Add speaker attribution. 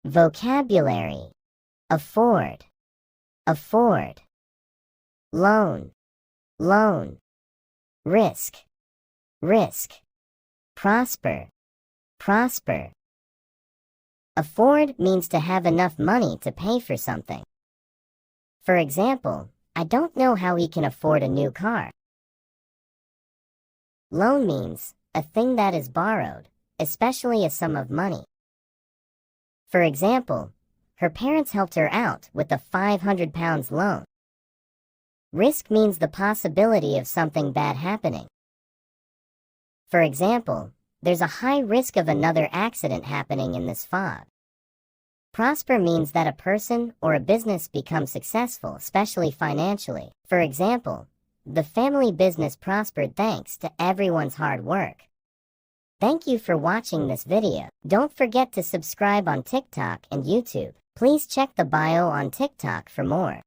Speaker 1: Vocabulary: afford, afford. Loan, loan. Risk, risk. Prosper, prosper. Afford means to have enough money to pay for something. For example, I don't know how he can afford a new car. Loan means a thing that is borrowed, especially a sum of money. For example, her parents helped her out with a £500 loan. Risk means the possibility of something bad happening. For example, there's a high risk of another accident happening in this fog. Prosper means that a person or a business becomes successful, especially financially. For example, the family business prospered thanks to everyone's hard work. Thank you for watching this video. Don't forget to subscribe on TikTok and YouTube. Please check the bio on TikTok for more.